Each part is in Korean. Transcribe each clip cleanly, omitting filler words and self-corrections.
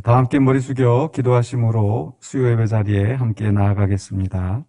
다 함께 머리 숙여 기도하심으로 수요 예배 자리에 함께 나아가겠습니다.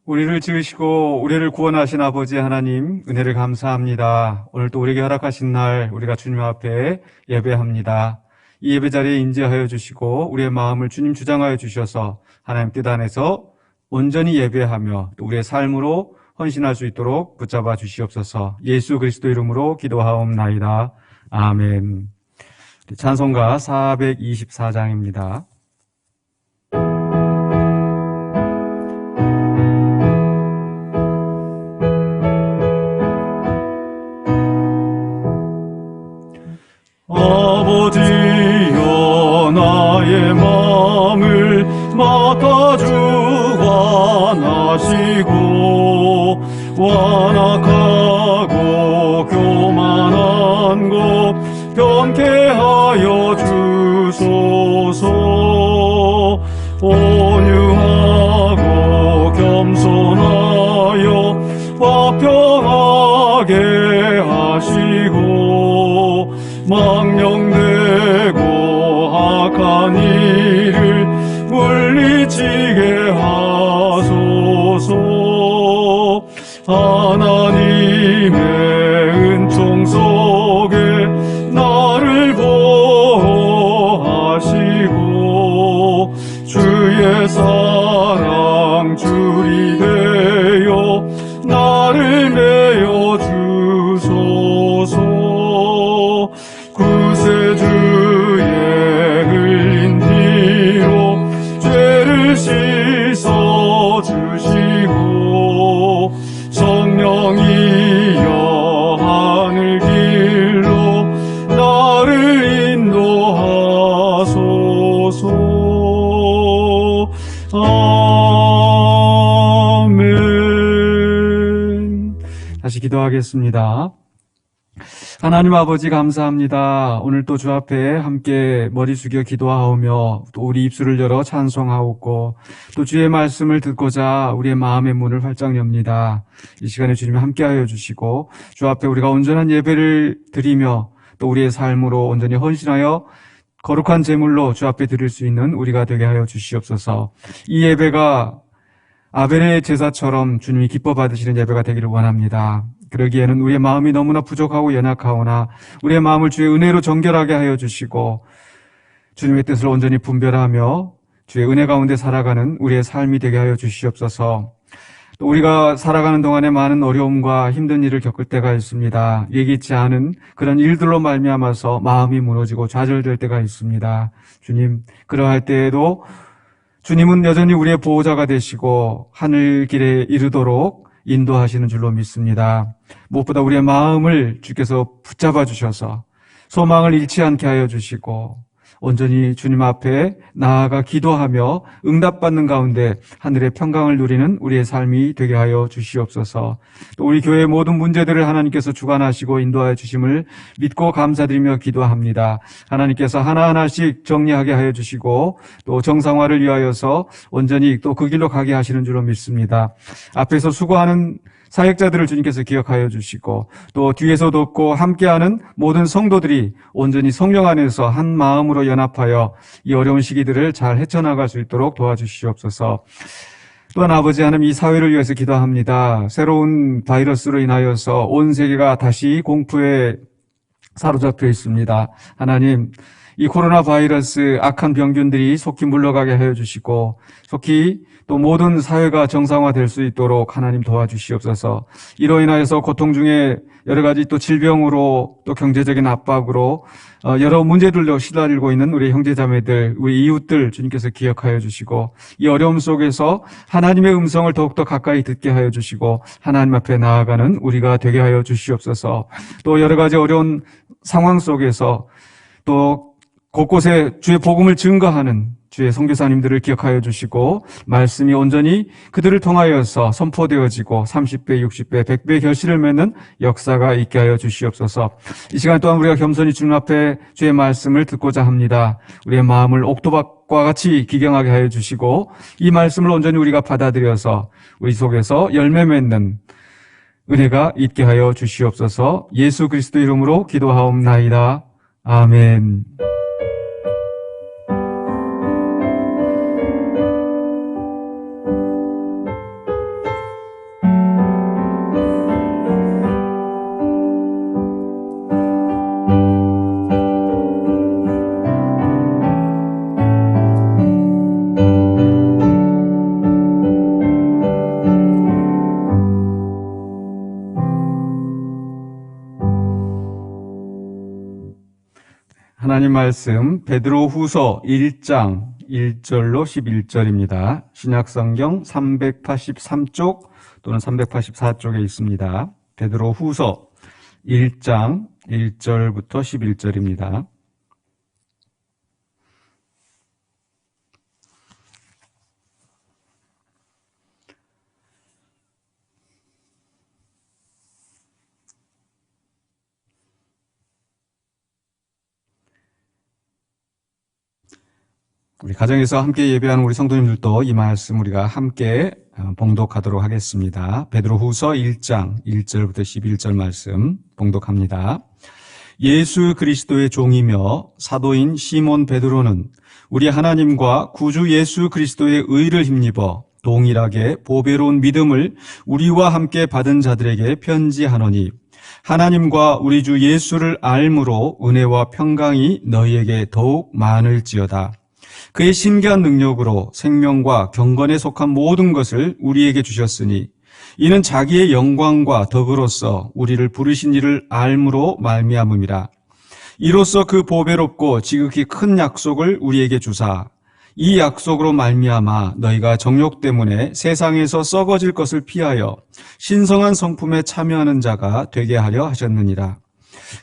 우리를 지으시고 우리를 구원하신 아버지 하나님, 은혜를 감사합니다. 오늘 또 우리에게 허락하신 날 우리가 주님 앞에 예배합니다. 이 예배 자리에 인재하여 주시고 우리의 마음을 주님 주장하여 주셔서 하나님 뜻 안에서 온전히 예배하며 또 우리의 삶으로 헌신할 수 있도록 붙잡아 주시옵소서. 예수 그리스도 이름으로 기도하옵나이다. 아멘. 찬송가 424장입니다. 아버지여 나의 마음을 맡아주관하시고 완악하고 교만한 것 변케 하여 주소서. 온유하고 겸손하여 화평하게 하시고 망령되고 악한 일을 물리치게 하소서. 하나님의 은총 속에 나를 보호하시고 주의 사랑 줄이 되어 나를 메어 주소서. 구세주의 흘린 피로 죄를 씻어 주시고 성령이여 하늘 길로 나를 인도하소서. 아멘. 다시 기도하겠습니다. 하나님 아버지 감사합니다. 오늘 또 주 앞에 함께 머리 숙여 기도하오며 또 우리 입술을 열어 찬송하옵고 또 주의 말씀을 듣고자 우리의 마음의 문을 활짝 엽니다. 이 시간에 주님 함께하여 주시고 주 앞에 우리가 온전한 예배를 드리며 또 우리의 삶으로 온전히 헌신하여 거룩한 제물로 주 앞에 드릴 수 있는 우리가 되게 하여 주시옵소서. 이 예배가 아벨의 제사처럼 주님이 기뻐 받으시는 예배가 되기를 원합니다. 그러기에는 우리의 마음이 너무나 부족하고 연약하오나 우리의 마음을 주의 은혜로 정결하게 하여 주시고 주님의 뜻을 온전히 분별하며 주의 은혜 가운데 살아가는 우리의 삶이 되게 하여 주시옵소서. 또 우리가 살아가는 동안에 많은 어려움과 힘든 일을 겪을 때가 있습니다. 예기치 않은 그런 일들로 말미암아서 마음이 무너지고 좌절될 때가 있습니다. 주님, 그러할 때에도 주님은 여전히 우리의 보호자가 되시고 하늘 길에 이르도록 인도하시는 줄로 믿습니다. 무엇보다 우리의 마음을 주께서 붙잡아 주셔서 소망을 잃지 않게 하여 주시고 온전히 주님 앞에 나아가 기도하며 응답받는 가운데 하늘의 평강을 누리는 우리의 삶이 되게 하여 주시옵소서. 또 우리 교회의 모든 문제들을 하나님께서 주관하시고 인도하여 주심을 믿고 감사드리며 기도합니다. 하나님께서 하나하나씩 정리하게 하여 주시고 또 정상화를 위하여서 온전히 또 그 길로 가게 하시는 줄로 믿습니다. 앞에서 수고하는 사역자들을 주님께서 기억하여 주시고 또 뒤에서 돕고 함께하는 모든 성도들이 온전히 성령 안에서 한 마음으로 연합하여 이 어려운 시기들을 잘 헤쳐나갈 수 있도록 도와주시옵소서. 또한 아버지 하나님, 이 사회를 위해서 기도합니다. 새로운 바이러스로 인하여서 온 세계가 다시 공포에 사로잡혀 있습니다. 하나님, 이 코로나 바이러스 악한 병균들이 속히 물러가게 하여 주시고 속히 또 모든 사회가 정상화될 수 있도록 하나님 도와주시옵소서. 이로 인하여서 고통 중에 여러 가지 또 질병으로 또 경제적인 압박으로 여러 문제들로 시달리고 있는 우리 형제자매들, 우리 이웃들 주님께서 기억하여 주시고 이 어려움 속에서 하나님의 음성을 더욱더 가까이 듣게 하여 주시고 하나님 앞에 나아가는 우리가 되게 하여 주시옵소서. 또 여러 가지 어려운 상황 속에서 또 곳곳에 주의 복음을 증거하는 주의 선교사님들을 기억하여 주시고 말씀이 온전히 그들을 통하여서 선포되어지고 30배, 60배, 100배 결실을 맺는 역사가 있게 하여 주시옵소서. 이 시간 또한 우리가 겸손히 주님 앞에 주의 말씀을 듣고자 합니다. 우리의 마음을 옥토박과 같이 기경하게 하여 주시고 이 말씀을 온전히 우리가 받아들여서 우리 속에서 열매 맺는 은혜가 있게 하여 주시옵소서. 예수 그리스도 이름으로 기도하옵나이다. 아멘. 하나님 말씀 베드로후서 1장 1절로 11절입니다. 신약성경 383쪽 또는 384쪽에 있습니다. 베드로후서 1장 1절부터 11절입니다. 우리 가정에서 함께 예배하는 우리 성도님들도 이 말씀 우리가 함께 봉독하도록 하겠습니다. 베드로후서 1장 1절부터 11절 말씀 봉독합니다. 예수 그리스도의 종이며 사도인 시몬 베드로는 우리 하나님과 구주 예수 그리스도의 의를 힘입어 동일하게 보배로운 믿음을 우리와 함께 받은 자들에게 편지하노니 하나님과 우리 주 예수를 알므로 은혜와 평강이 너희에게 더욱 많을지어다. 그의 신기한 능력으로 생명과 경건에 속한 모든 것을 우리에게 주셨으니 이는 자기의 영광과 덕으로서 우리를 부르신 이를 알므로 말미암음이라. 이로써 그 보배롭고 지극히 큰 약속을 우리에게 주사 이 약속으로 말미암아 너희가 정욕 때문에 세상에서 썩어질 것을 피하여 신성한 성품에 참여하는 자가 되게 하려 하셨느니라.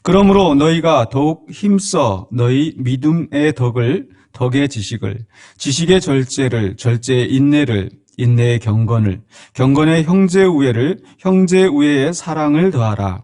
그러므로 너희가 더욱 힘써 너희 믿음의 덕의 지식을, 지식의 절제를, 절제의 인내를, 인내의 경건을, 경건의 형제 우애를, 형제 우애의 사랑을 더하라.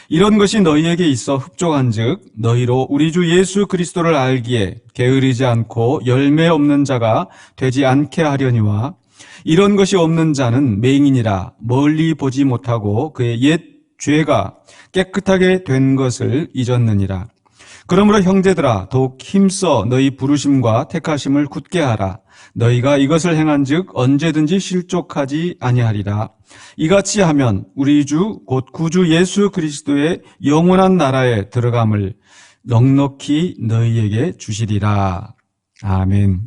이런 것이 너희에게 있어 흡족한즉 너희로 우리 주 예수 그리스도를 알기에 게으르지 않고 열매 없는 자가 되지 않게 하려니와 이런 것이 없는 자는 맹인이라 멀리 보지 못하고 그의 옛 죄가 깨끗하게 된 것을 잊었느니라. 그러므로 형제들아 더욱 힘써 너희 부르심과 택하심을 굳게 하라. 너희가 이것을 행한즉 언제든지 실족하지 아니하리라. 이같이 하면 우리 주 곧 구주 예수 그리스도의 영원한 나라에 들어감을 넉넉히 너희에게 주시리라. 아멘.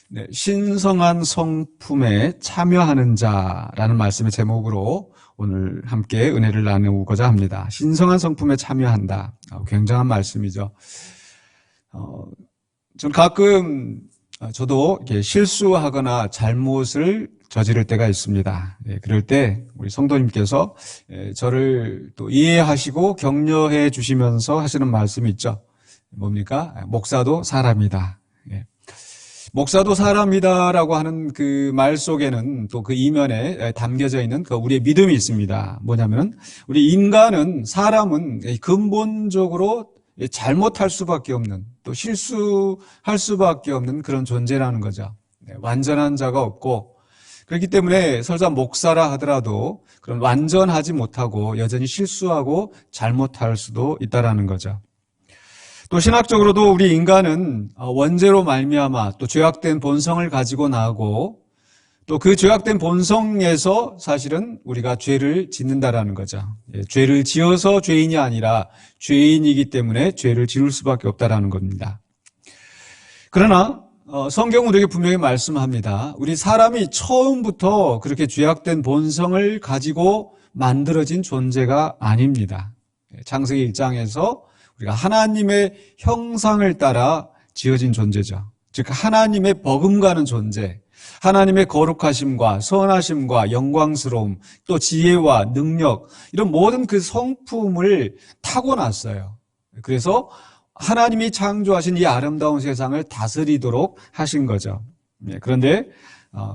네, 신성한 성품에 참여하는 자라는 말씀의 제목으로 오늘 함께 은혜를 나누고자 합니다. 신성한 성품에 참여한다. 굉장한 말씀이죠. 전 가끔 저도 이렇게 실수하거나 잘못을 저지를 때가 있습니다. 그럴 때 우리 성도님께서 저를 또 이해하시고 격려해 주시면서 하시는 말씀이 있죠. 뭡니까? 목사도 사람이다. 목사도 사람이다라고 하는 그 말 속에는 또 그 이면에 담겨져 있는 그 우리의 믿음이 있습니다. 뭐냐면 우리 인간은 사람은 근본적으로 잘못할 수밖에 없는 또 실수할 수밖에 없는 그런 존재라는 거죠. 완전한 자가 없고 그렇기 때문에 설사 목사라 하더라도 그런 완전하지 못하고 여전히 실수하고 잘못할 수도 있다라는 거죠. 또 신학적으로도 우리 인간은 원죄로 말미암아 또 죄악된 본성을 가지고 나고 또 그 죄악된 본성에서 사실은 우리가 죄를 짓는다라는 거죠. 죄를 지어서 죄인이 아니라 죄인이기 때문에 죄를 지을 수밖에 없다라는 겁니다. 그러나 성경은 우리에게 분명히 말씀합니다. 우리 사람이 처음부터 그렇게 죄악된 본성을 가지고 만들어진 존재가 아닙니다. 창세기 1장에서 우리가 하나님의 형상을 따라 지어진 존재죠. 즉 하나님의 버금가는 존재, 하나님의 거룩하심과 선하심과 영광스러움, 또 지혜와 능력, 이런 모든 그 성품을 타고났어요. 그래서 하나님이 창조하신 이 아름다운 세상을 다스리도록 하신 거죠. 그런데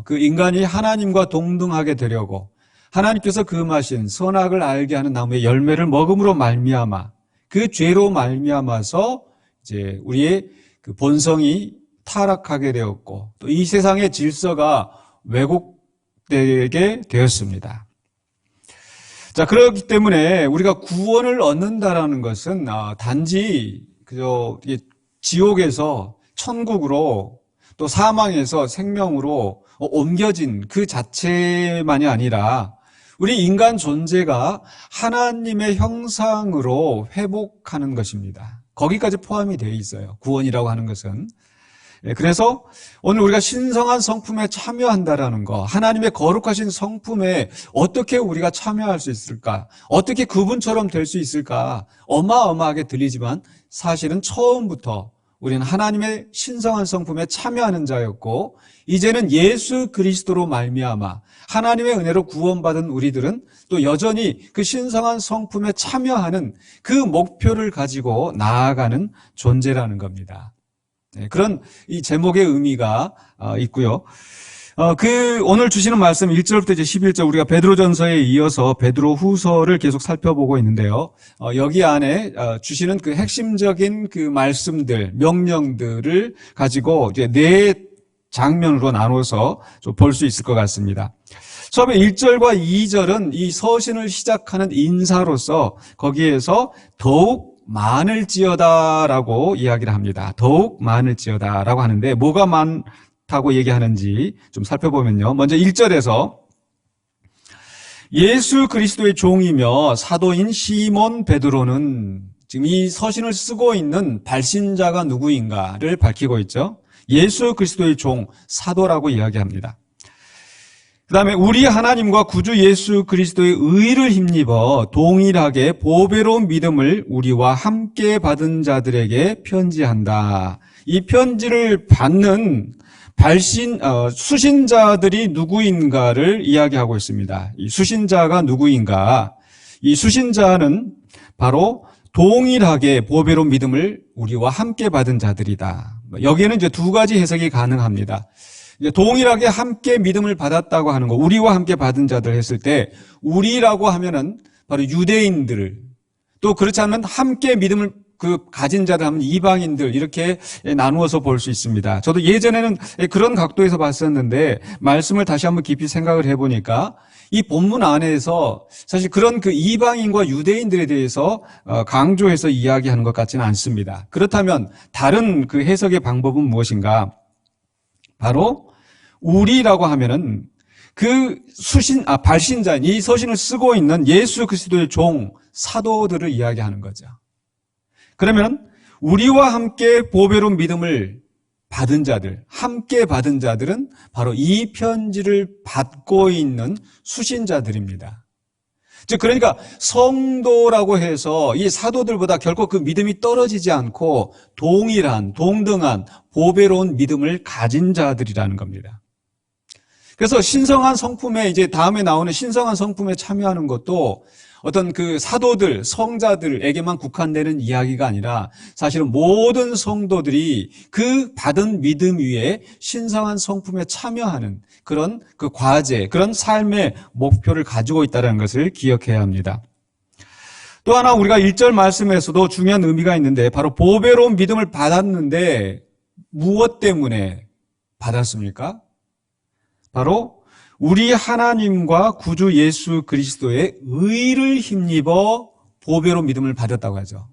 그 인간이 하나님과 동등하게 되려고 하나님께서 금하신 선악을 알게 하는 나무의 열매를 먹음으로 말미암아 그 죄로 말미암아서 이제 우리의 그 본성이 타락하게 되었고 또 이 세상의 질서가 왜곡되게 되었습니다. 자, 그렇기 때문에 우리가 구원을 얻는다라는 것은 단지 그저 지옥에서 천국으로 또 사망에서 생명으로 옮겨진 그 자체만이 아니라 우리 인간 존재가 하나님의 형상으로 회복하는 것입니다. 거기까지 포함이 되어 있어요. 구원이라고 하는 것은. 그래서 오늘 우리가 신성한 성품에 참여한다라는 거, 하나님의 거룩하신 성품에 어떻게 우리가 참여할 수 있을까? 어떻게 그분처럼 될 수 있을까? 어마어마하게 들리지만 사실은 처음부터 우리는 하나님의 신성한 성품에 참여하는 자였고 이제는 예수 그리스도로 말미암아 하나님의 은혜로 구원받은 우리들은 또 여전히 그 신성한 성품에 참여하는 그 목표를 가지고 나아가는 존재라는 겁니다. 그런 이 제목의 의미가 있고요. 오늘 주시는 말씀 1절부터 이제 11절 우리가 베드로전서에 이어서 베드로후서를 계속 살펴보고 있는데요. 여기 안에 주시는 그 핵심적인 그 말씀들, 명령들을 가지고 이제 네 장면으로 나눠서 좀 볼 수 있을 것 같습니다. 처음에 1절과 2절은 이 서신을 시작하는 인사로서 거기에서 더욱 많을지어다라고 이야기를 합니다. 더욱 많을지어다라고 하는데 뭐가 많다고 얘기하는지 좀 살펴보면요. 먼저 1절에서 예수 그리스도의 종이며 사도인 시몬 베드로는 지금 이 서신을 쓰고 있는 발신자가 누구인가를 밝히고 있죠. 예수 그리스도의 종, 사도라고 이야기합니다. 그 다음에 우리 하나님과 구주 예수 그리스도의 의를 힘입어 동일하게 보배로운 믿음을 우리와 함께 받은 자들에게 편지한다. 이 편지를 받는 수신자들이 누구인가를 이야기하고 있습니다. 이 수신자가 누구인가? 이 수신자는 바로 동일하게 보배로운 믿음을 우리와 함께 받은 자들이다. 여기에는 이제 두 가지 해석이 가능합니다. 이제 동일하게 함께 믿음을 받았다고 하는 거, 우리와 함께 받은 자들 했을 때, 우리라고 하면은 바로 유대인들, 또 그렇지 않으면 함께 믿음을 가진 자들 하면 이방인들, 이렇게 나누어서 볼 수 있습니다. 저도 예전에는 그런 각도에서 봤었는데, 말씀을 다시 한번 깊이 생각을 해보니까, 이 본문 안에서 사실 그런 그 이방인과 유대인들에 대해서 강조해서 이야기하는 것 같지는 않습니다. 그렇다면, 다른 그 해석의 방법은 무엇인가? 바로 우리라고 하면은 그 발신자인 이 서신을 쓰고 있는 예수 그리스도의 종 사도들을 이야기하는 거죠. 그러면 우리와 함께 보배로운 믿음을 받은 자들, 함께 받은 자들은 바로 이 편지를 받고 있는 수신자들입니다. 즉 그러니까 성도라고 해서 이 사도들보다 결코 그 믿음이 떨어지지 않고 동등한 보배로운 믿음을 가진 자들이라는 겁니다. 그래서 신성한 성품에 이제 다음에 나오는 신성한 성품에 참여하는 것도 어떤 그 사도들, 성자들에게만 국한되는 이야기가 아니라 사실은 모든 성도들이 그 받은 믿음 위에 신성한 성품에 참여하는 그런 그 과제, 그런 삶의 목표를 가지고 있다는 것을 기억해야 합니다. 또 하나 우리가 1절 말씀에서도 중요한 의미가 있는데 바로 보배로운 믿음을 받았는데 무엇 때문에 받았습니까? 바로 우리 하나님과 구주 예수 그리스도의 의를 힘입어 보배로운 믿음을 받았다고 하죠.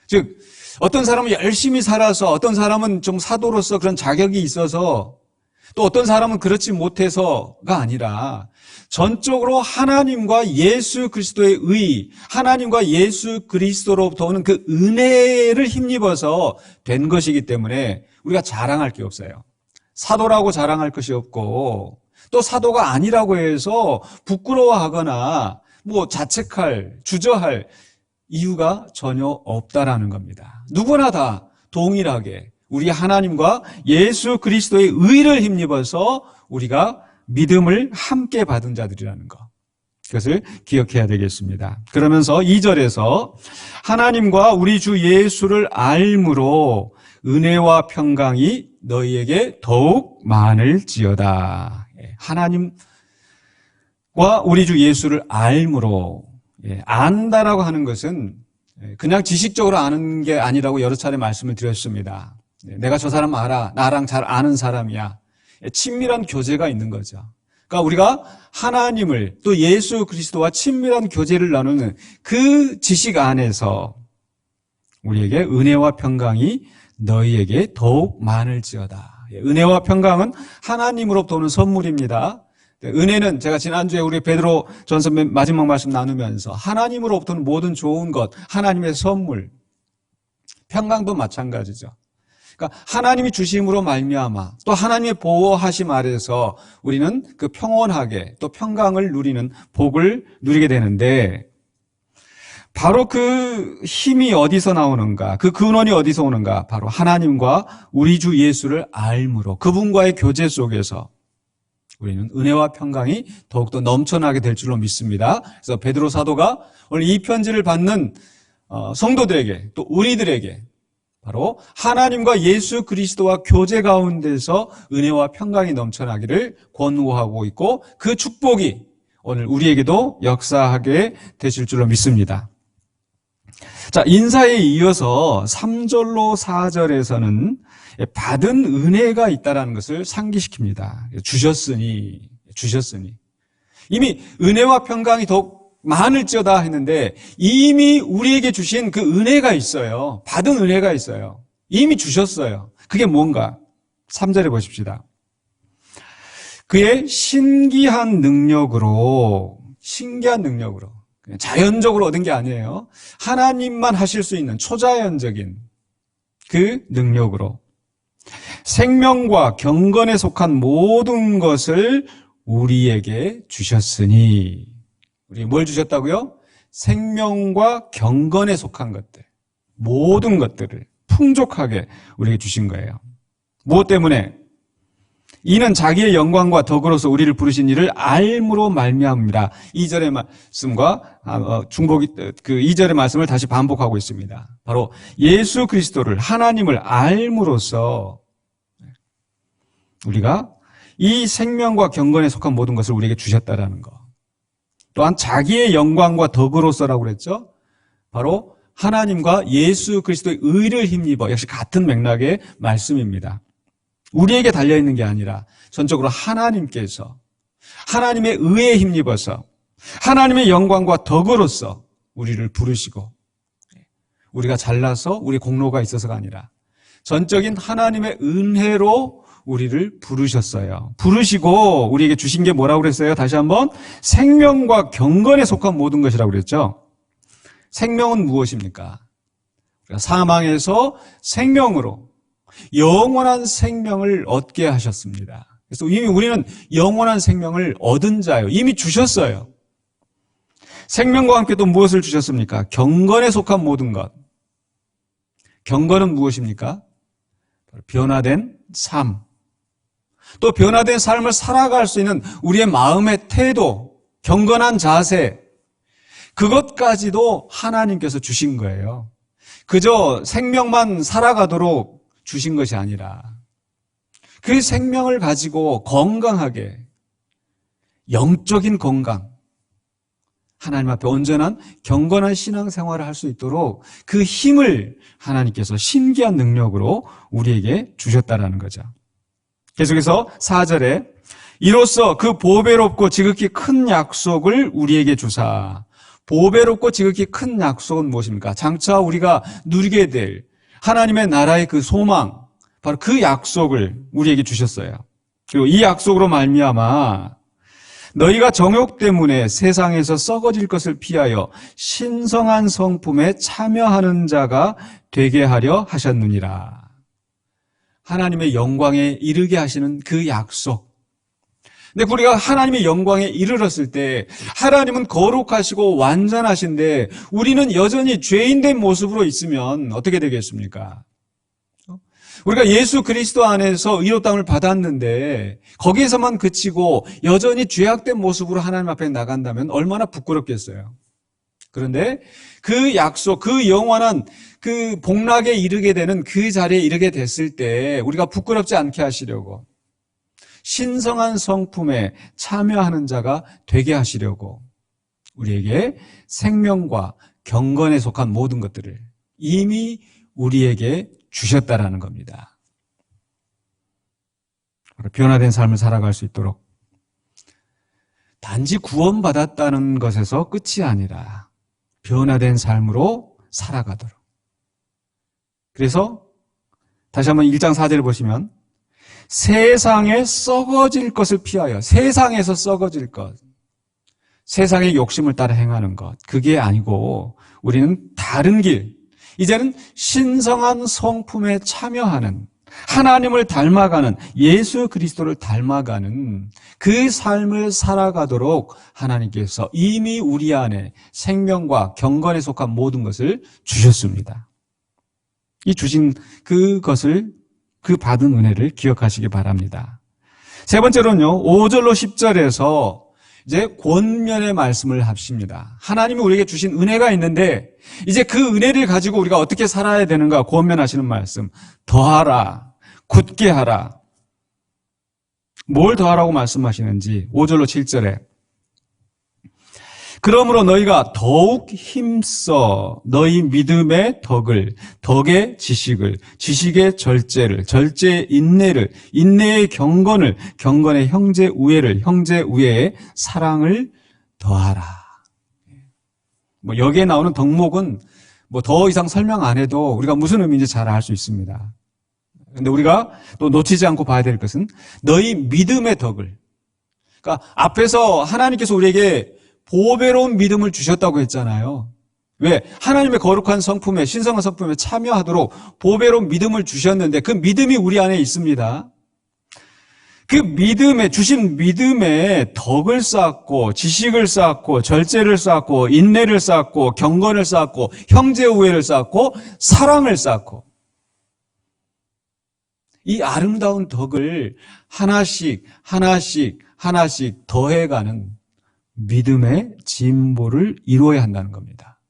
즉 어떤 사람은 열심히 살아서 어떤 사람은 좀 사도로서 그런 자격이 있어서 또 어떤 사람은 그렇지 못해서가 아니라 전적으로 하나님과 예수 그리스도의 의, 하나님과 예수 그리스도로부터 오는 그 은혜를 힘입어서 된 것이기 때문에 우리가 자랑할 게 없어요. 사도라고 자랑할 것이 없고 또 사도가 아니라고 해서 부끄러워하거나 자책할, 주저할 이유가 전혀 없다라는 겁니다. 누구나 다 동일하게 우리 하나님과 예수 그리스도의 의를 힘입어서 우리가 믿음을 함께 받은 자들이라는 것. 그것을 기억해야 되겠습니다. 그러면서 2절에서 하나님과 우리 주 예수를 알므로 은혜와 평강이 너희에게 더욱 많을지어다. 하나님과 우리 주 예수를 알므로, 안다라고 하는 것은 그냥 지식적으로 아는 게 아니라고 여러 차례 말씀을 드렸습니다. 내가 저 사람 알아. 나랑 잘 아는 사람이야. 친밀한 교제가 있는 거죠. 그러니까 우리가 하나님을 또 예수 그리스도와 친밀한 교제를 나누는 그 지식 안에서 우리에게 은혜와 평강이 너희에게 더욱 많을지어다. 은혜와 평강은 하나님으로부터 오는 선물입니다. 은혜는 제가 지난주에 우리 베드로 전서 마지막 말씀 나누면서 하나님으로부터는 모든 좋은 것, 하나님의 선물, 평강도 마찬가지죠. 그러니까 하나님이 주심으로 말미암아 또 하나님의 보호하심 아래서 우리는 그 평온하게 또 평강을 누리는 복을 누리게 되는데 바로 그 힘이 어디서 나오는가? 그 근원이 어디서 오는가? 바로 하나님과 우리 주 예수를 알므로 그분과의 교제 속에서 우리는 은혜와 평강이 더욱더 넘쳐나게 될 줄로 믿습니다. 그래서 베드로 사도가 오늘 이 편지를 받는 성도들에게 또 우리들에게 바로 하나님과 예수 그리스도와 교제 가운데서 은혜와 평강이 넘쳐나기를 권고하고 있고 그 축복이 오늘 우리에게도 역사하게 되실 줄로 믿습니다. 자, 인사에 이어서 3절로 4절에서는 받은 은혜가 있다는 것을 상기시킵니다. 주셨으니. 이미 은혜와 평강이 더욱 많을지어다 했는데 이미 우리에게 주신 그 은혜가 있어요. 받은 은혜가 있어요. 이미 주셨어요. 그게 뭔가? 3절에 보십시다. 그의 신기한 능력으로 자연적으로 얻은 게 아니에요. 하나님만 하실 수 있는 초자연적인 그 능력으로 생명과 경건에 속한 모든 것을 우리에게 주셨으니 우리 뭘 주셨다고요? 생명과 경건에 속한 것들, 모든 것들을 풍족하게 우리에게 주신 거예요. 무엇 때문에? 이는 자기의 영광과 덕으로서 우리를 부르신 이를 알므로 말미암습니다. 2절의 말씀과 중복이 그 2절의 말씀을 다시 반복하고 있습니다. 바로 예수 그리스도를 하나님을 알므로써 우리가 이 생명과 경건에 속한 모든 것을 우리에게 주셨다라는 것. 또한 자기의 영광과 덕으로서라고 그랬죠. 바로 하나님과 예수 그리스도의 의를 힘입어 역시 같은 맥락의 말씀입니다. 우리에게 달려있는 게 아니라 전적으로 하나님께서 하나님의 의에 힘입어서 하나님의 영광과 덕으로서 우리를 부르시고 우리가 잘나서 우리 공로가 있어서가 아니라 전적인 하나님의 은혜로 우리를 부르셨어요. 부르시고 우리에게 주신 게 뭐라고 그랬어요? 다시 한번 생명과 경건에 속한 모든 것이라고 그랬죠. 생명은 무엇입니까? 사망에서 생명으로 영원한 생명을 얻게 하셨습니다. 그래서 이미 우리는 영원한 생명을 얻은 자예요. 이미 주셨어요. 생명과 함께 또 무엇을 주셨습니까? 경건에 속한 모든 것. 경건은 무엇입니까? 변화된 삶. 또 변화된 삶을 살아갈 수 있는 우리의 마음의 태도, 경건한 자세, 그것까지도 하나님께서 주신 거예요. 그저 생명만 살아가도록 주신 것이 아니라 그 생명을 가지고 건강하게 영적인 건강, 하나님 앞에 온전한 경건한 신앙생활을 할 수 있도록 그 힘을 하나님께서 신기한 능력으로 우리에게 주셨다라는 거죠. 계속해서 4절에 이로써 그 보배롭고 지극히 큰 약속을 우리에게 주사. 보배롭고 지극히 큰 약속은 무엇입니까? 장차 우리가 누리게 될 하나님의 나라의 그 소망, 바로 그 약속을 우리에게 주셨어요. 그리고 이 약속으로 말미암아 너희가 정욕 때문에 세상에서 썩어질 것을 피하여 신성한 성품에 참여하는 자가 되게 하려 하셨느니라. 하나님의 영광에 이르게 하시는 그 약속. 근데 우리가 하나님의 영광에 이르렀을 때 하나님은 거룩하시고 완전하신데 우리는 여전히 죄인된 모습으로 있으면 어떻게 되겠습니까? 우리가 예수 그리스도 안에서 의롭다함을 받았는데 거기에서만 그치고 여전히 죄악된 모습으로 하나님 앞에 나간다면 얼마나 부끄럽겠어요. 그런데 그 약속, 그 영원한 그 복락에 이르게 되는 그 자리에 이르게 됐을 때 우리가 부끄럽지 않게 하시려고 신성한 성품에 참여하는 자가 되게 하시려고 우리에게 생명과 경건에 속한 모든 것들을 이미 우리에게 주셨다라는 겁니다. 변화된 삶을 살아갈 수 있도록 단지 구원받았다는 것에서 끝이 아니라 변화된 삶으로 살아가도록. 그래서 다시 한번 1장 4절을 보시면 세상에 썩어질 것을 피하여, 세상에서 썩어질 것, 세상의 욕심을 따라 행하는 것, 그게 아니고 우리는 다른 길, 이제는 신성한 성품에 참여하는, 하나님을 닮아가는, 예수 그리스도를 닮아가는 그 삶을 살아가도록 하나님께서 이미 우리 안에 생명과 경건에 속한 모든 것을 주셨습니다. 이 주신 그것을, 그 받은 은혜를 기억하시기 바랍니다. 세 번째로는요, 5절로 10절에서 이제 권면의 말씀을 하십니다. 하나님이 우리에게 주신 은혜가 있는데 이제 그 은혜를 가지고 우리가 어떻게 살아야 되는가 권면하시는 말씀. 더하라, 굳게 하라. 뭘 더하라고 말씀하시는지 5절로 7절에 그러므로 너희가 더욱 힘써 너희 믿음의 덕을, 덕의 지식을, 지식의 절제를, 절제의 인내를, 인내의 경건을, 경건의 형제 우애를, 형제 우애의 사랑을 더하라. 여기에 나오는 덕목은 더 이상 설명 안 해도 우리가 무슨 의미인지 잘 알 수 있습니다. 그런데 우리가 또 놓치지 않고 봐야 될 것은 너희 믿음의 덕을. 그러니까 앞에서 하나님께서 우리에게 보배로운 믿음을 주셨다고 했잖아요. 왜? 하나님의 거룩한 성품에, 신성한 성품에 참여하도록 보배로운 믿음을 주셨는데 그 믿음이 우리 안에 있습니다. 그 믿음에, 주신 믿음에 덕을 쌓고, 지식을 쌓고, 절제를 쌓고, 인내를 쌓고, 경건을 쌓고, 형제 우애를 쌓고, 사랑을 쌓고, 이 아름다운 덕을 하나씩, 하나씩, 하나씩 더해가는 믿음의 진보를 이루어야 한다는 겁니다.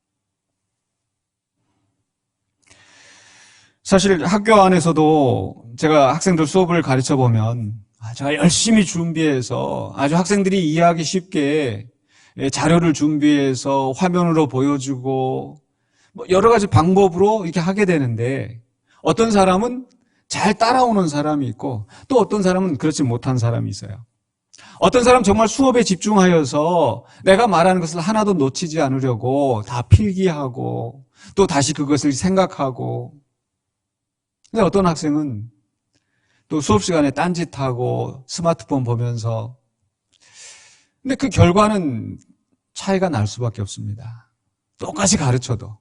사실 학교 안에서도 제가 학생들 수업을 가르쳐 보면 제가 열심히 준비해서 아주 학생들이 이해하기 쉽게 자료를 준비해서 화면으로 보여주고 여러 가지 방법으로 이렇게 하게 되는데 어떤 사람은 잘 따라오는 사람이 있고 또 어떤 사람은 그렇지 못한 사람이 있어요. 어떤 사람 정말 수업에 집중하여서 내가 말하는 것을 하나도 놓치지 않으려고 다 필기하고 또 다시 그것을 생각하고. 근데 어떤 학생은 또 수업 시간에 딴짓하고 스마트폰 보면서. 근데 그 결과는 차이가 날 수밖에 없습니다. 똑같이 가르쳐도.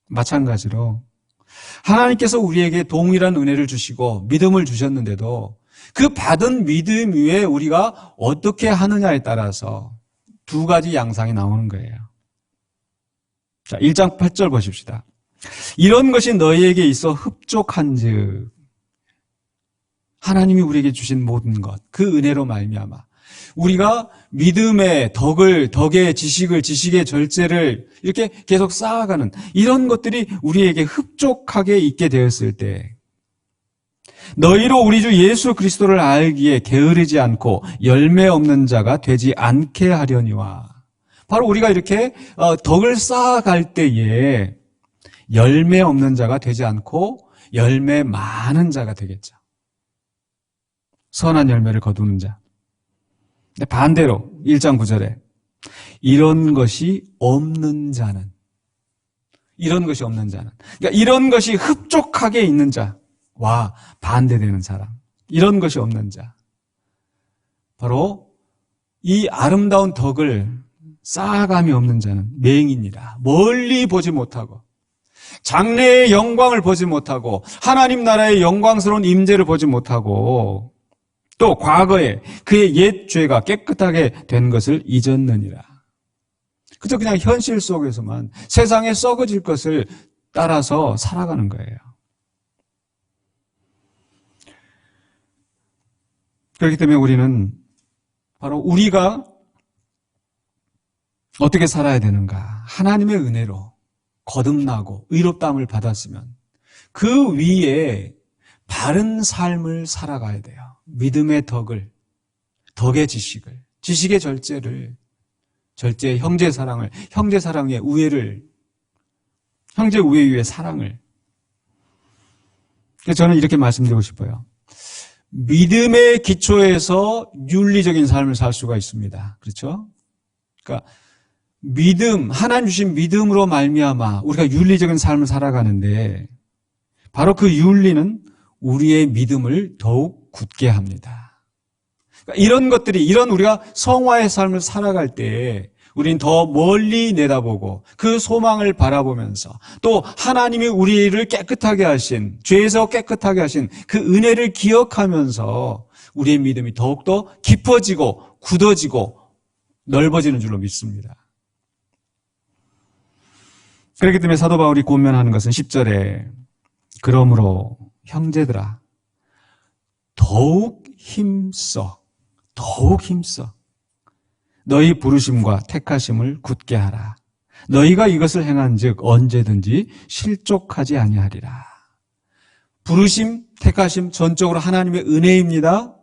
마찬가지로 하나님께서 우리에게 동일한 은혜를 주시고 믿음을 주셨는데도 그 받은 믿음 위에 우리가 어떻게 하느냐에 따라서 두 가지 양상이 나오는 거예요. 자, 1장 8절 보십시다. 이런 것이 너희에게 있어 흡족한즉 하나님이 우리에게 주신 모든 것, 그 은혜로 말미암아 우리가 믿음의 덕을, 덕의 지식을, 지식의 절제를 이렇게 계속 쌓아가는 이런 것들이 우리에게 흡족하게 있게 되었을 때 너희로 우리 주 예수 그리스도를 알기에 게으르지 않고 열매 없는 자가 되지 않게 하려니와. 바로 우리가 이렇게 덕을 쌓아갈 때에 열매 없는 자가 되지 않고 열매 많은 자가 되겠죠. 선한 열매를 거두는 자. 근데 반대로 1장 9절에 이런 것이 없는 자는, 이런 것이 없는 자는, 그러니까 이런 것이 흡족하게 있는 자와 반대되는 사람. 이런 것이 없는 자. 바로 이 아름다운 덕을 쌓아감이 없는 자는 맹인이라. 멀리 보지 못하고 장래의 영광을 보지 못하고 하나님 나라의 영광스러운 임재를 보지 못하고 또 과거에 그의 옛 죄가 깨끗하게 된 것을 잊었느니라. 그저 그냥 현실 속에서만 세상에 썩어질 것을 따라서 살아가는 거예요. 그렇기 때문에 우리는 바로 우리가 어떻게 살아야 되는가? 하나님의 은혜로 거듭나고 의롭다함을 받았으면 그 위에 바른 삶을 살아가야 돼요. 믿음의 덕을, 덕의 지식을, 지식의 절제를, 절제의 형제 사랑을, 형제 사랑의 우애를, 형제 우애 위의 사랑을. 그래서 저는 이렇게 말씀드리고 싶어요. 믿음의 기초에서 윤리적인 삶을 살 수가 있습니다. 그렇죠? 그러니까 믿음, 하나님 주신 믿음으로 말미암아 우리가 윤리적인 삶을 살아가는데 바로 그 윤리는 우리의 믿음을 더욱 굳게 합니다. 그러니까 이런 것들이, 이런 우리가 성화의 삶을 살아갈 때 우리는 더 멀리 내다보고 그 소망을 바라보면서 또 하나님이 우리를 깨끗하게 하신, 죄에서 깨끗하게 하신 그 은혜를 기억하면서 우리의 믿음이 더욱더 깊어지고 굳어지고 넓어지는 줄로 믿습니다. 그렇기 때문에 사도 바울이 권면하는 것은 10절에 그러므로 형제들아 더욱 힘써 너희 부르심과 택하심을 굳게 하라. 너희가 이것을 행한즉 언제든지 실족하지 아니하리라. 부르심, 택하심 전적으로 하나님의 은혜입니다.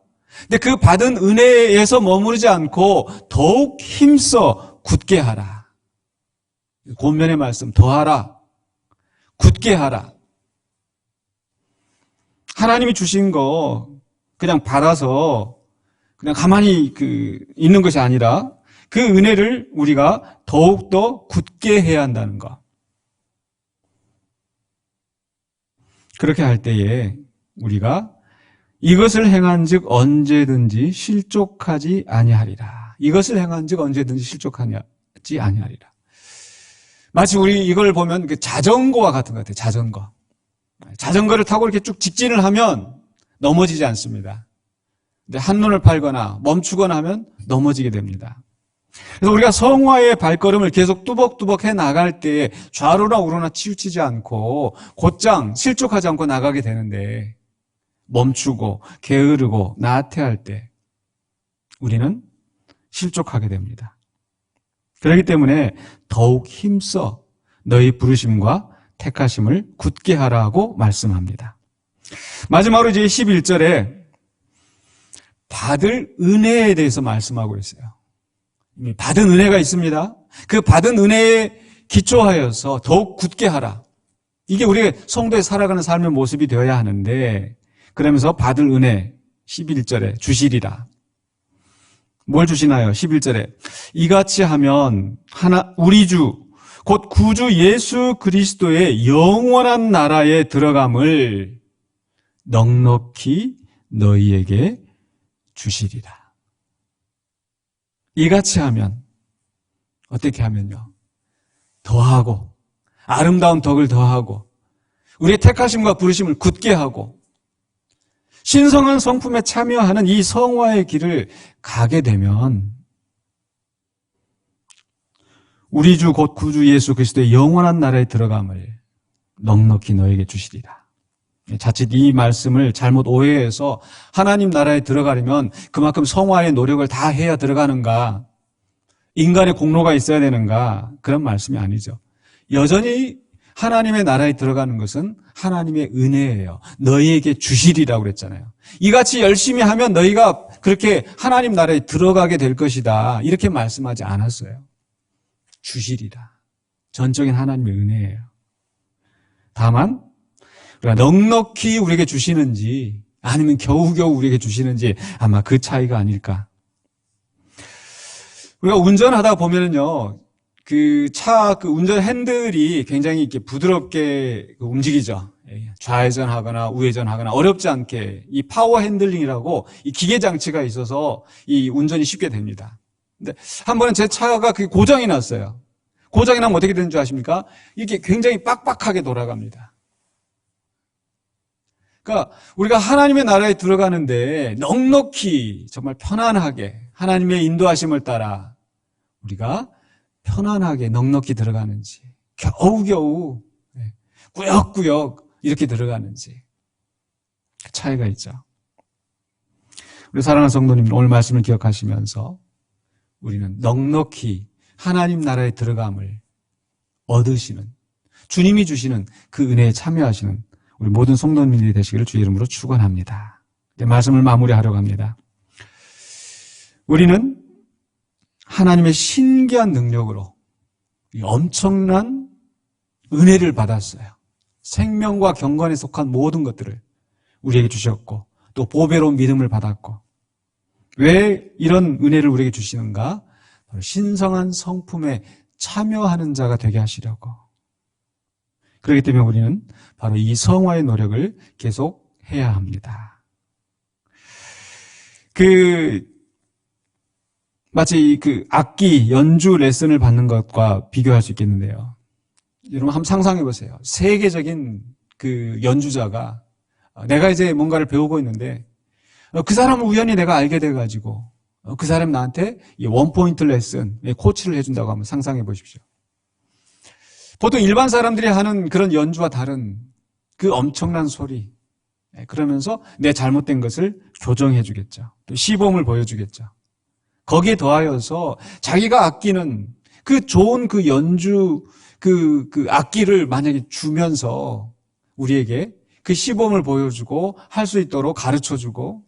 근데 그 받은 은혜에서 머무르지 않고 더욱 힘써 굳게 하라. 권면의 말씀, 더하라, 굳게 하라. 하나님이 주신 거 그냥 받아서 그냥 가만히 있는 것이 아니라 그 은혜를 우리가 더욱더 굳게 해야 한다는 것. 그렇게 할 때에 우리가 이것을 행한즉 언제든지 실족하지 아니하리라. 이것을 행한즉 언제든지 실족하지 아니하리라. 마치 우리 이걸 보면 그 자전거와 같은 것 같아요. 자전거. 자전거를 타고 이렇게 쭉 직진을 하면 넘어지지 않습니다. 근데 한눈을 팔거나 멈추거나 하면 넘어지게 됩니다. 그래서 우리가 성화의 발걸음을 계속 뚜벅뚜벅 해 나갈 때 좌로나 우로나 치우치지 않고 곧장 실족하지 않고 나가게 되는데 멈추고 게으르고 나태할 때 우리는 실족하게 됩니다. 그렇기 때문에 더욱 힘써 너희 부르심과 택하심을 굳게 하라고 말씀합니다. 마지막으로 이제 11절에 받을 은혜에 대해서 말씀하고 있어요. 받은 은혜가 있습니다. 그 받은 은혜에 기초하여서 더욱 굳게 하라. 이게 우리의 성도에 살아가는 삶의 모습이 되어야 하는데 그러면서 받을 은혜 11절에 주시리라. 뭘 주시나요? 11절에 이같이 하면 우리 주 곧 구주 예수 그리스도의 영원한 나라에 들어감을 넉넉히 너희에게 주시리라. 이같이 하면 어떻게 하면요? 더하고 아름다운 덕을 더하고 우리의 택하심과 부르심을 굳게 하고 신성한 성품에 참여하는 이 성화의 길을 가게 되면 우리 주 곧 구주 예수 그리스도의 영원한 나라에 들어감을 넉넉히 너에게 주시리라. 자칫 이 말씀을 잘못 오해해서 하나님 나라에 들어가려면 그만큼 성화의 노력을 다 해야 들어가는가, 인간의 공로가 있어야 되는가, 그런 말씀이 아니죠. 여전히 하나님의 나라에 들어가는 것은 하나님의 은혜예요. 너희에게 주시리라고 그랬잖아요. 이같이 열심히 하면 너희가 그렇게 하나님 나라에 들어가게 될 것이다, 이렇게 말씀하지 않았어요. 주시리라. 전적인 하나님의 은혜예요. 다만 우리가 넉넉히 우리에게 주시는지 아니면 겨우겨우 우리에게 주시는지 아마 그 차이가 아닐까. 우리가 운전하다 보면은요, 그 운전 핸들이 굉장히 이렇게 부드럽게 움직이죠. 좌회전하거나 우회전하거나 어렵지 않게 이 파워 핸들링이라고 이 기계 장치가 있어서 이 운전이 쉽게 됩니다. 근데 한 번은 제 차가 그 고장이 났어요. 고장이 나면 어떻게 되는 줄 아십니까? 이게 굉장히 빡빡하게 돌아갑니다. 그러니까 우리가 하나님의 나라에 들어가는데 넉넉히 정말 편안하게 하나님의 인도하심을 따라 우리가 편안하게 넉넉히 들어가는지, 겨우겨우 꾸역꾸역 이렇게 들어가는지 차이가 있죠. 우리 사랑하는 성도님, 오늘 말씀을 기억하시면서 우리는 넉넉히 하나님 나라에 들어감을 얻으시는, 주님이 주시는 그 은혜에 참여하시는 우리 모든 성도님들이 되시기를 주 이름으로 축원합니다. 이제 말씀을 마무리하려고 합니다. 우리는 하나님의 신기한 능력으로 이 엄청난 은혜를 받았어요. 생명과 경건에 속한 모든 것들을 우리에게 주셨고 또 보배로운 믿음을 받았고, 왜 이런 은혜를 우리에게 주시는가? 바로 신성한 성품에 참여하는 자가 되게 하시려고. 그렇기 때문에 우리는 바로 이 성화의 노력을 계속 해야 합니다. 마치 악기 연주 레슨을 받는 것과 비교할 수 있겠는데요. 여러분 한번 상상해 보세요. 세계적인 그 연주자가 내가 이제 뭔가를 배우고 있는데 그 사람을 우연히 내가 알게 돼가지고 그 사람이 나한테 이 원포인트 레슨, 코치를 해준다고 한번 상상해 보십시오. 보통 일반 사람들이 하는 그런 연주와 다른 그 엄청난 소리, 그러면서 내 잘못된 것을 교정해 주겠죠. 또 시범을 보여주겠죠. 거기에 더하여서 자기가 아끼는 그 좋은 그 연주, 그 악기를 만약에 주면서 우리에게 그 시범을 보여주고 할 수 있도록 가르쳐 주고,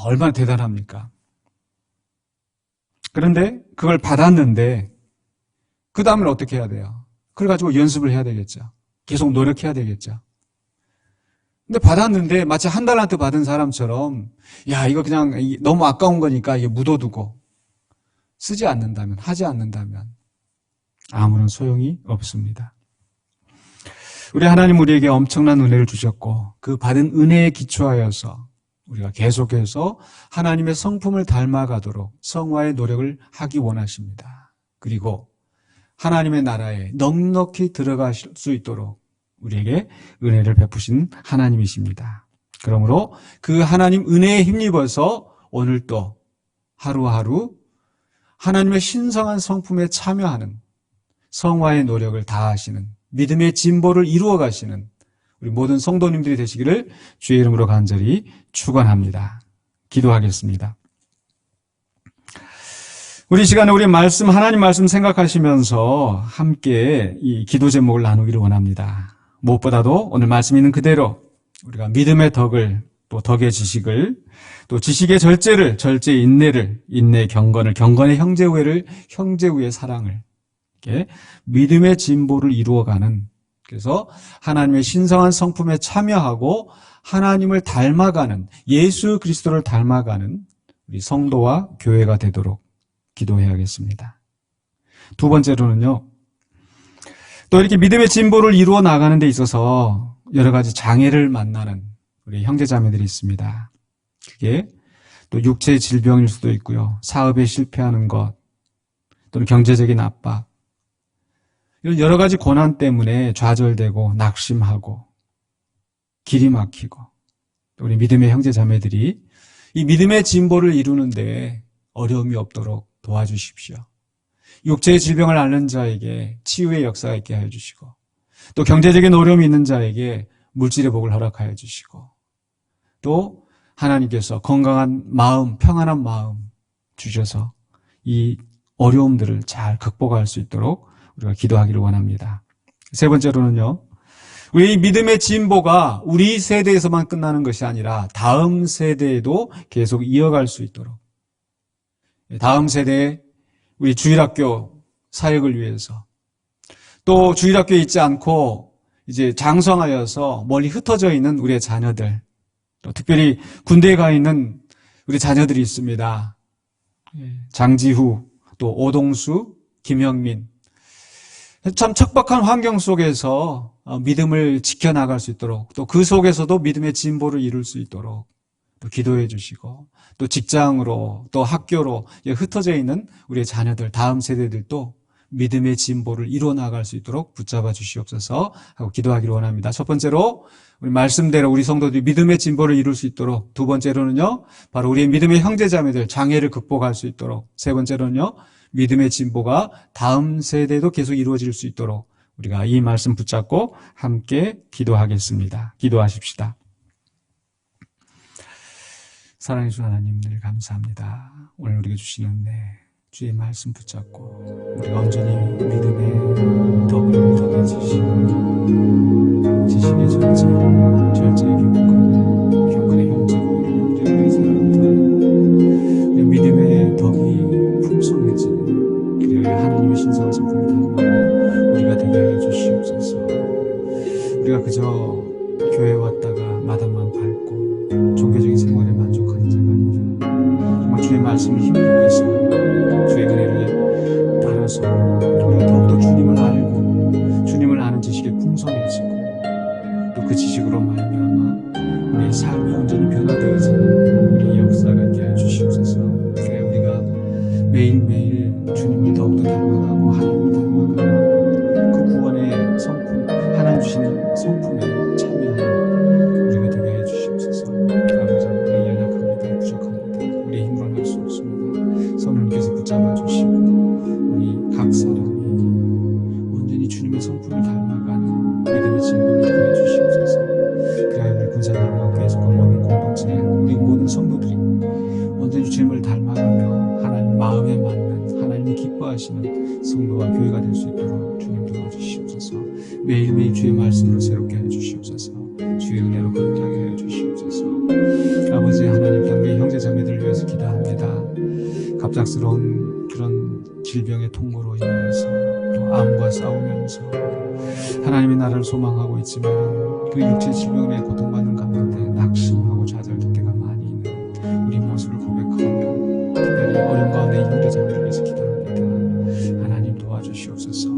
얼마나 대단합니까? 그런데 그걸 받았는데 그 다음에 어떻게 해야 돼요? 그걸 가지고 연습을 해야 되겠죠. 계속 노력해야 되겠죠. 근데 받았는데 마치 한 달란트 받은 사람처럼 이거 그냥 너무 아까운 거니까 이게 묻어두고 쓰지 않는다면, 하지 않는다면 아무런 소용이 없습니다. 우리 하나님 우리에게 엄청난 은혜를 주셨고 그 받은 은혜에 기초하여서 우리가 계속해서 하나님의 성품을 닮아가도록 성화의 노력을 하기 원하십니다. 그리고 하나님의 나라에 넉넉히 들어갈 수 있도록 우리에게 은혜를 베푸신 하나님이십니다. 그러므로 그 하나님 은혜에 힘입어서 오늘도 하루하루 하나님의 신성한 성품에 참여하는 성화의 노력을 다하시는, 믿음의 진보를 이루어 가시는 우리 모든 성도님들이 되시기를 주의 이름으로 간절히 축원합니다. 기도하겠습니다. 우리 시간에 우리 말씀, 하나님 말씀 생각하시면서 함께 이 기도 제목을 나누기를 원합니다. 무엇보다도 오늘 말씀 있는 그대로 우리가 믿음의 덕을, 또 덕의 지식을, 또 지식의 절제를, 절제의 인내를, 인내의 경건을, 경건의 형제우애를, 형제우애의 사랑을, 이렇게 믿음의 진보를 이루어가는, 그래서 하나님의 신성한 성품에 참여하고 하나님을 닮아가는, 예수 그리스도를 닮아가는 우리 성도와 교회가 되도록 기도해야겠습니다. 두 번째로는요, 또 이렇게 믿음의 진보를 이루어 나가는 데 있어서 여러 가지 장애를 만나는 우리 형제자매들이 있습니다. 그게 또 육체의 질병일 수도 있고요, 사업에 실패하는 것, 또는 경제적인 압박, 이런 여러 가지 고난 때문에 좌절되고 낙심하고 길이 막히고, 우리 믿음의 형제자매들이 이 믿음의 진보를 이루는데 어려움이 없도록 도와주십시오. 육체의 질병을 앓는 자에게 치유의 역사가 있게 하여 주시고, 또 경제적인 어려움이 있는 자에게 물질의 복을 허락하여 주시고, 또 하나님께서 건강한 마음, 평안한 마음 주셔서 이 어려움들을 잘 극복할 수 있도록 우리가 기도하기를 원합니다. 세 번째로는요, 우리 믿음의 진보가 우리 세대에서만 끝나는 것이 아니라 다음 세대에도 계속 이어갈 수 있도록, 다음 세대에 우리 주일학교 사역을 위해서, 또 주일학교에 있지 않고 이제 장성하여서 멀리 흩어져 있는 우리의 자녀들, 또 특별히 군대에 가 있는 우리 자녀들이 있습니다. 장지후, 또 오동수, 김형민, 참 척박한 환경 속에서 믿음을 지켜나갈 수 있도록, 또 그 속에서도 믿음의 진보를 이룰 수 있도록 또 기도해 주시고, 또 직장으로, 또 학교로 흩어져 있는 우리의 자녀들, 다음 세대들도 믿음의 진보를 이루어 나갈 수 있도록 붙잡아 주시옵소서 하고 기도하기를 원합니다. 첫 번째로 우리 말씀대로 우리 성도들이 믿음의 진보를 이룰 수 있도록, 두 번째로는요, 바로 우리의 믿음의 형제자매들 장애를 극복할 수 있도록, 세 번째로는요, 믿음의 진보가 다음 세대도 계속 이루어질 수 있도록 우리가 이 말씀 붙잡고 함께 기도하겠습니다. 기도하십시다. 사랑해 주 하나님, 늘 감사합니다. 오늘 우리가 주시는 은혜, 주의 말씀 붙잡고 우리가 온전히 믿음의 덕을 더해지시고 지식의 절제의 경건의 형제고 이런 형제들의 사랑을 우리 믿음의 덕이 풍성해지는 그리하여 하나님의 신성한 성품을 닮아가는 우리가 되게 해 주시옵소서. 우리가 그저 교회 왔다가 마당만 밟고 종교적인 생활에 만족하는 자가 아니라 정말 주의 말씀을 힘입고 있어요. 주의 은혜를 따라서 우리가 더욱더 주님을 알고 주님을 아는 지식에 풍성해지고 또 그 지식으로 말미암아 우리의 삶이 온전히 변화되어지는 우리의 역사가 있게 해주시옵소서. 그래 우리가 매일매일 주님을 더욱더 닮아가고 하나님을 닮아가는 그 구원의 성품, 하나님 주시는 성품에 참여하는 우리가 되게 해주시옵소서. 아버지, 우리 연약합니다. 부족합니다. 우리의 힘으로는 할 수 없습니다. 성령께서 붙잡아 주시고 우리 각 사람이 온전히 주님의 성품을 닮아가는 믿음의 진보를 되게 해주시옵소서. 그래야 우리 군사들과 계속과 모든 공동체, 우리 모든 성도들이 온전히 주님을 닮아가며 하나님 마음에 맞는 하나님이 기뻐하시는 성도와 교회가 될 수 있도록 주님 도와주시옵소서. 매일매일 주의 말씀으로 새롭게 해주시옵소서. 주의 은혜로 건강하게 해주시옵소서. 아버지 하나님, 우리 형제자매들을 위해서 기도합니다. 갑작스러운 그런 질병의 통고로 인해서 또 암과 싸우면서 하나님의 나라를 소망하고 있지만 그 육체 질병에 고통받는 가운데 낙심하고 좌절될 때가 많이 있는 우리 모습을 고백하며 특별히 어려운 가운데 형제자매를 위해서 기도합니다. 하나님 도와주시옵소서.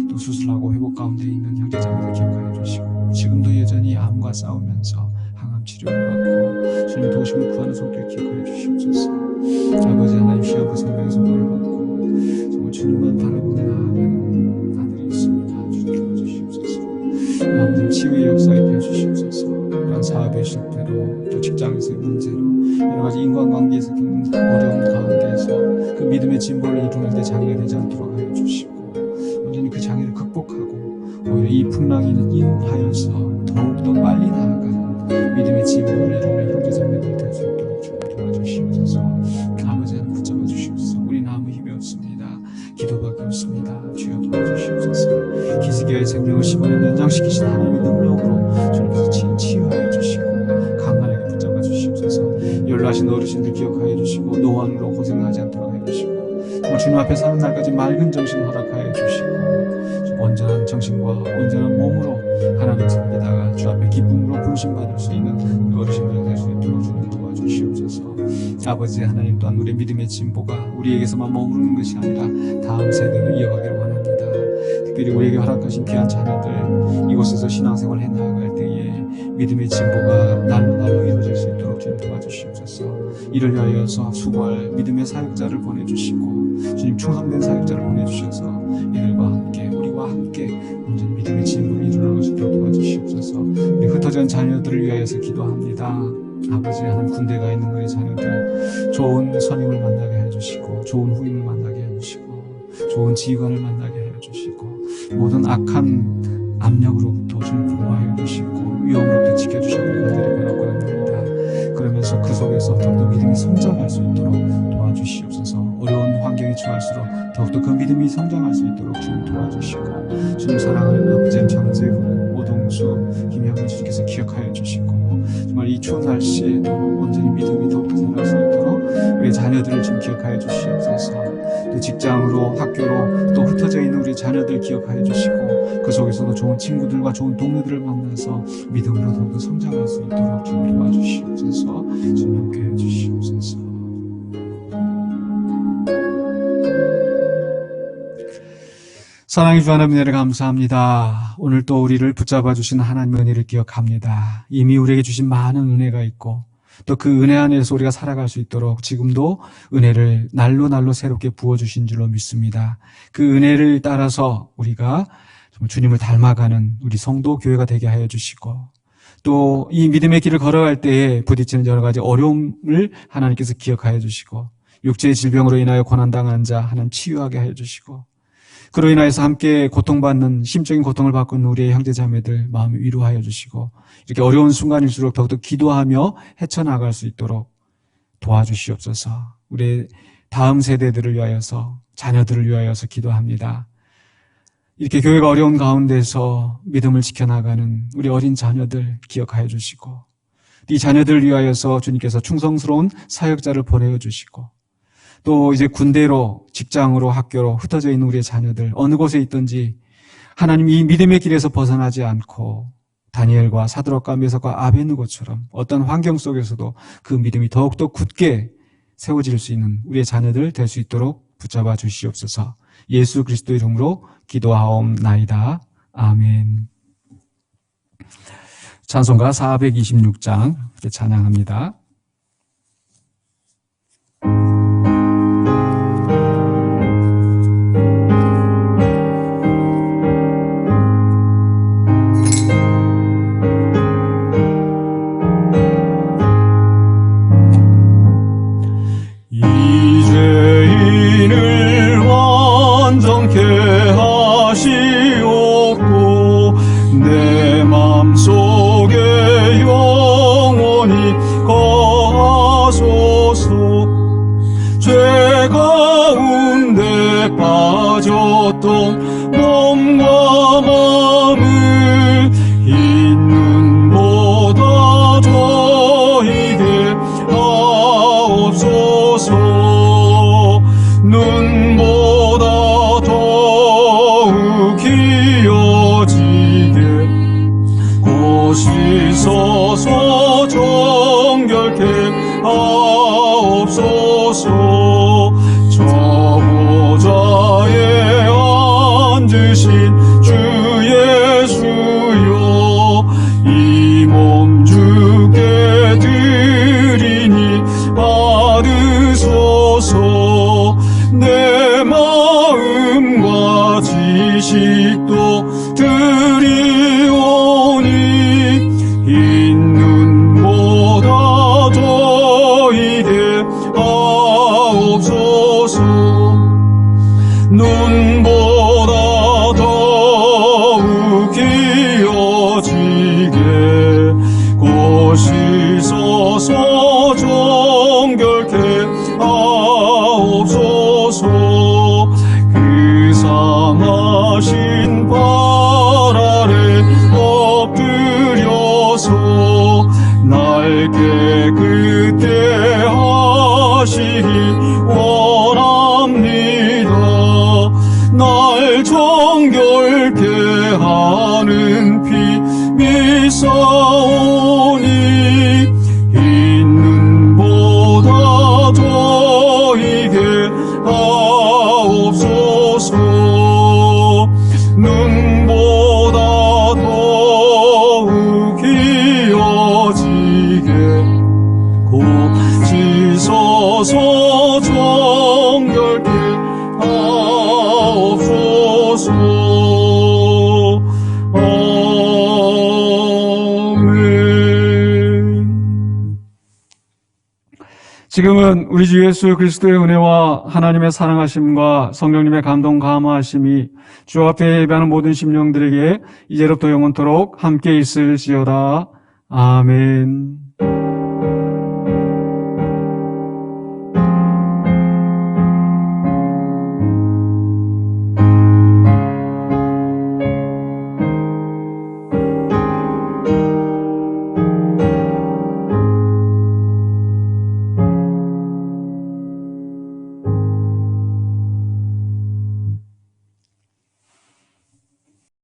또 수술하고 회복 가운데 있는 형제자매를 기억하여 주시고 지금도 여전히 암과 싸우면서 항암 치료를 받고 주님 도우심을 구하는 손길 기억하여 주시옵소서. 아버지 하나님, 시험과 생명의 선물을 받고 정말 주님만 바라보며 나아가는 아들이 있습니다. 주님 도와주시옵소서. 아버지 치유의 역사 있게 해주시옵소서. 그런 사업의 실패로 또 직장에서의 문제로 여러 가지 인간관계에서 겪는 어려움 가운데에서 그 믿음의 진보를 이루는 데 장애가 되지 않도록 하여 주시고 온전히 그 장애를 극복하고 오히려 이 풍랑이 인하여서 더욱더 빨리 나아가는 믿음의 진보를 이루는 형제자매들 될 수 있도록 주님 도와주시옵소서. 아버지 하나님 붙잡아 주시옵소서. 우리는 아무 힘이 없습니다. 기도밖에 없습니다. 주여 도와주시옵소서. 기스기야의 생명을 15년 연장시키신 하나님의 능력으로 주님께서 치유하여 주시고 강건하게 붙잡아 주시옵소서. 연로하신 어르신들 기억하여 주시고 노안으로 고생하지 않도록 해주시고 정말 주님 앞에 사는 날까지 맑은 정신 허락하여 주시고 온전한 정신과 온전한 몸으로 하나님 섬기다가 주 앞에 기쁨으로 부르심받을 수 있는 어르신들 될 수 있도록 주님 도와주시옵소서. 아버지 하나님, 또한 우리 믿음의 진보가 우리에게서만 머무르는 것이 아니라 다음 세대로 이어가기를 원합니다. 특별히 우리에게 허락하신 귀한 자녀들 이곳에서 신앙생활을 해나갈 때에 믿음의 진보가 날로 이루어질 수 있도록 주님 도와주시옵소서. 이를 위하여서 수고할 믿음의 사역자를 보내주시고 주님 충성된 사역자를 보내주셔서 이들과 함께 우리와 함께 온전히 믿음의 진보를 이루어갈 수 있도록 도와주시옵소서. 우리 흩어진 자녀들을 위하여서 기도합니다. 아버지 하나님, 군대 가 있는 우리 자녀들 좋은 선임을 만나게 해주시고 좋은 후임을 만나게 해주시고 좋은 지휘관을 만나게 해주시고 모든 악한 압력으로부터 주님 보호하여 주시고 위험으로부터 지켜주시고 우리 아들이 변화고 합니다. 그러면서 그 속에서 더욱더 믿음이 성장할 수 있도록 도와주시옵소서. 어려운 환경에 처할수록 더욱더 그 믿음이 성장할 수 있도록 주님 도와주시고 주님 사랑하는 아버지 장재후, 오동수, 김형민 주님께서 기억하여 주시고 정말 이 추운 날씨에도 온전히 믿음이 더욱더 살아갈 수 있도록 우리 자녀들을 좀 기억하여 주시옵소서. 또 직장으로 학교로 또 흩어져 있는 우리 자녀들 기억하여 주시고 그 속에서도 좋은 친구들과 좋은 동료들을 만나서 믿음으로 더욱더 성장할 수 있도록 좀 도와주시옵소서. 주님 함께 해주시옵소서. 사랑의 주 하나님 은혜를 감사합니다. 오늘 또 우리를 붙잡아 주신 하나님의 은혜를 기억합니다. 이미 우리에게 주신 많은 은혜가 있고 또 그 은혜 안에서 우리가 살아갈 수 있도록 지금도 은혜를 날로 날로 새롭게 부어주신 줄로 믿습니다. 그 은혜를 따라서 우리가 정말 주님을 닮아가는 우리 성도 교회가 되게 하여 주시고 또 이 믿음의 길을 걸어갈 때에 부딪히는 여러 가지 어려움을 하나님께서 기억하여 주시고 육체의 질병으로 인하여 고난당한 자 하나님 치유하게 하여 주시고 그로 인하여서 함께 고통받는 심적인 고통을 받고 있는 우리의 형제자매들 마음을 위로하여 주시고 이렇게 어려운 순간일수록 더욱더 기도하며 헤쳐나갈 수 있도록 도와주시옵소서. 우리의 다음 세대들을 위하여서 자녀들을 위하여서 기도합니다. 이렇게 교회가 어려운 가운데서 믿음을 지켜나가는 우리 어린 자녀들 기억하여 주시고 이 자녀들을 위하여서 주님께서 충성스러운 사역자를 보내어 주시고 또 이제 군대로 직장으로 학교로 흩어져 있는 우리의 자녀들 어느 곳에 있든지 하나님 이 믿음의 길에서 벗어나지 않고 다니엘과 사드락과 메삭과 아벳느고처럼 어떤 환경 속에서도 그 믿음이 더욱더 굳게 세워질 수 있는 우리의 자녀들 될 수 있도록 붙잡아 주시옵소서. 예수 그리스도 이름으로 기도하옵나이다. 아멘. 찬송가 426장 찬양합니다. 몸과 마음을 흰 눈보다 저희게 하옵소서. 눈보다 더욱 기어지게 곧 씻어서 정결케 하옵소서. 저 보좌에 앉으신 주 예수여, 이 몸 주께 드리니 받으소서. 내 마음과 지식도 드리오니 흰 눈보다 저희게 하옵소서. 눈보다 더욱 기어지게 곧 씻어서 정결케 하옵소서. 그 상하신 발 아래 엎드려서 날 깨끗게 하시기 원합니다. 날 정결케 하는 피 믿사오니 흰 눈보다 저희게 하옵소서. 눈보다 더욱 기어지게 곧 씻어서 정결케 하옵소서. 아멘. 지금은 우리 주 예수 그리스도의 은혜와 하나님의 사랑하심과 성령님의 감동 감화하심이 주 앞에 예배하는 모든 심령들에게 이제로부터 영원토록 함께 있을지어다. 아멘.